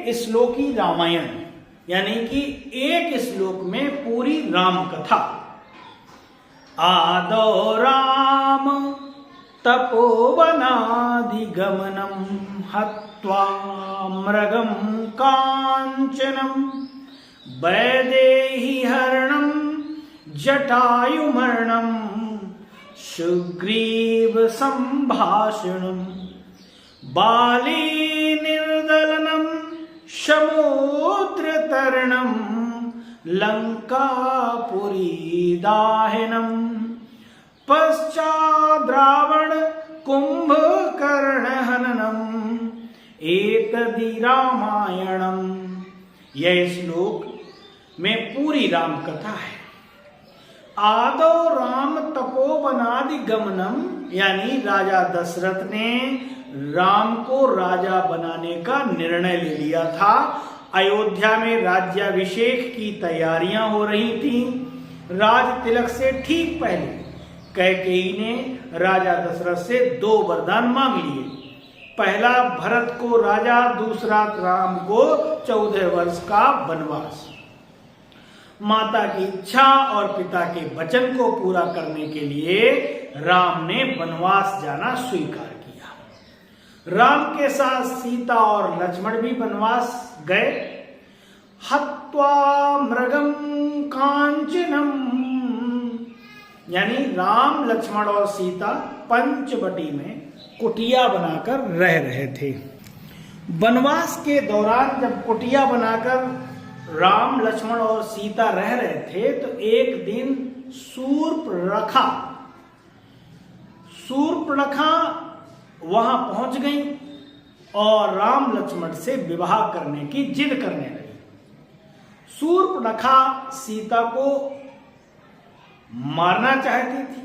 एक श्लोकी रामायण, यानी कि एक श्लोक में पूरी राम कथा। आदौ राम तपोवनादिगमनं हत्वा मृगं कांचनं वैदेहीहरणं जटायुमर्णं सुग्रीव संभाषणं बाली निर्दलनं समुद्रतरणं लंकापुरी दाहिनं पश्चाद्रावण कुंभकर्ण हननम् एतदि रामायणम्। यह श्लोक में पूरी राम कथा है। आदौ राम तपोवनादि गमनम, यानी राजा दशरथ ने राम को राजा बनाने का निर्णय ले लिया था। अयोध्या में राज्याभिषेक की तैयारियां हो रही थीं। राज तिलक से ठीक पहले कैकेयी ने राजा दशरथ से 2 वरदान मांग लिए। पहला भरत को राजा, दूसरा राम को 14 वर्ष का वनवास। माता की इच्छा और पिता के वचन को पूरा करने के लिए राम ने वनवास जाना स्वीकार किया। राम के साथ सीता और लक्ष्मण भी वनवास गए। हत्वा मृगम कांचनम, यानी राम, लक्ष्मण और सीता पंचवटी में कुटिया बनाकर रह रहे थे। वनवास के दौरान जब कुटिया बनाकर राम, लक्ष्मण और सीता रह रहे थे तो एक दिन शूर्पणखा वहां पहुंच गई और राम लक्ष्मण से विवाह करने की जिद करने लगी। शूर्पणखा सीता को मारना चाहती थी।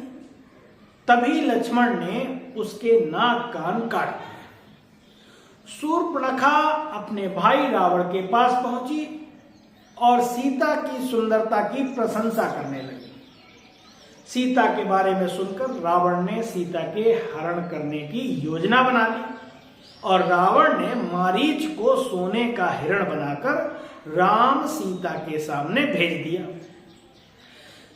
तभी लक्ष्मण ने उसके नाक कान काट दिए। शूर्पणखा अपने भाई रावण के पास पहुंची और सीता की सुंदरता की प्रशंसा करने लगी। सीता के बारे में सुनकर रावण ने सीता के हरण करने की योजना बना ली और रावण ने मारीच को सोने का हिरण बनाकर राम सीता के सामने भेज दिया।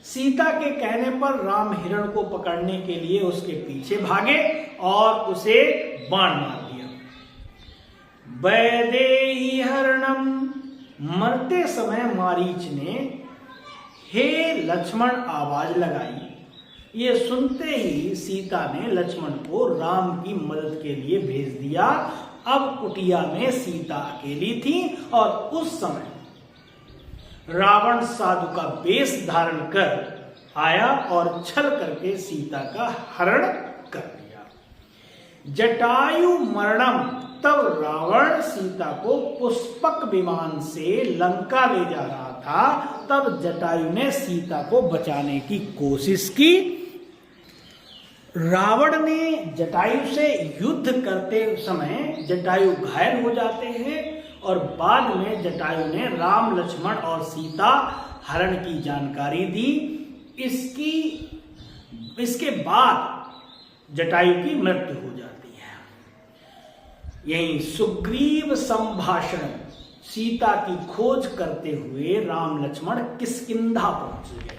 सीता के कहने पर राम हिरण को पकड़ने के लिए उसके पीछे भागे और उसे बाण मार दिया। वैदेहीहरणम, मरते समय मारीच ने हे लक्ष्मण आवाज लगाई। ये सुनते ही सीता ने लक्ष्मण को राम की मदद के लिए भेज दिया। अब कुटिया में सीता अकेली थी और उस समय रावण साधु का वेश धारण कर आया और छल करके सीता का हरण कर दिया। जटायु मरणम, तब रावण सीता को पुष्पक विमान से लंका ले जा रहा था। तब जटायु ने सीता को बचाने की कोशिश की। रावण ने जटायु से युद्ध करते समय जटायु घायल हो जाते हैं और बाद में जटायु ने राम, लक्ष्मण और सीता हरण की जानकारी दी। इसके बाद जटायु की मृत्यु हो जाती है। यही सुग्रीव संभाषण, सीता की खोज करते हुए राम लक्ष्मण किष्किंधा पहुंच गए।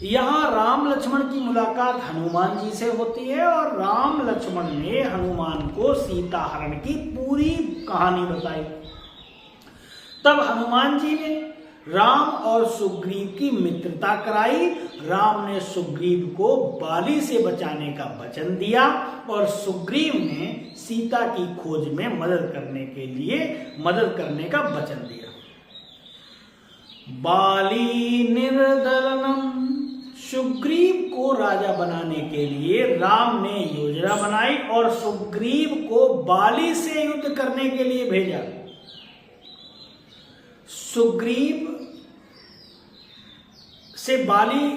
यहाँ राम लक्ष्मण की मुलाकात हनुमान जी से होती है और राम लक्ष्मण ने हनुमान को सीता हरण की पूरी कहानी बताई। तब हनुमान जी ने राम और सुग्रीव की मित्रता कराई। राम ने सुग्रीव को बाली से बचाने का वचन दिया और सुग्रीव ने सीता की खोज में मदद करने का वचन दिया। बाली निर्दलनम, सुग्रीव को राजा बनाने के लिए राम ने योजना बनाई और सुग्रीव को बाली से युद्ध करने के लिए भेजा। सुग्रीव से बाली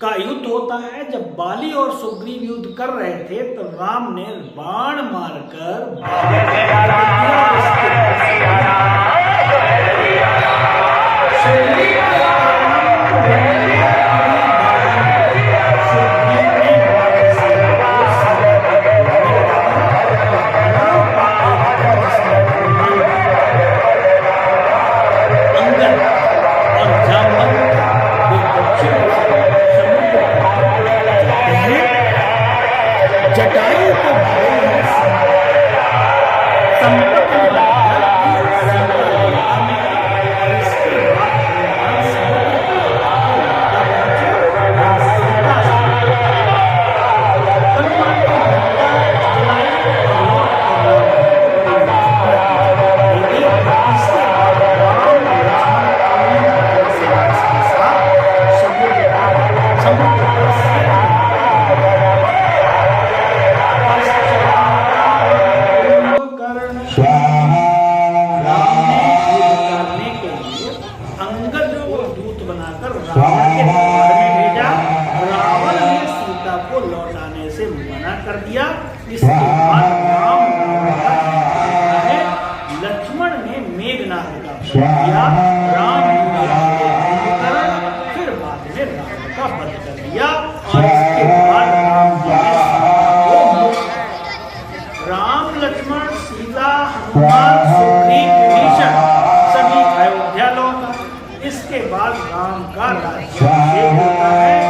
का युद्ध होता है। जब बाली और सुग्रीव युद्ध कर रहे थे तो राम ने बाण मारकर संपत्ति निभाकर सीता लंका में, और इसके बाद भगवान समुद्र पार करके लंका पहुंचे और सीता हनुमान की लंका जलाई और लौट कर इसके बाद राम लक्ष्मण के साथ समुद्र पर अंगद को दूत बनाकर रावण के दरबार में भेजा। रावण ने सीता को लौटाने से मना कर दिया। इसके बाद राम है, लक्ष्मण ने मेघनाद का वध किया। राम फिर बाद में रावण का वध कर दिया और इसके बाद राम लक्ष्मण सीता हनुमान सुग्रीव विभीषण सभी अयोध्या लौटा। इसके बाद राम का राज्याभिषेक होता है।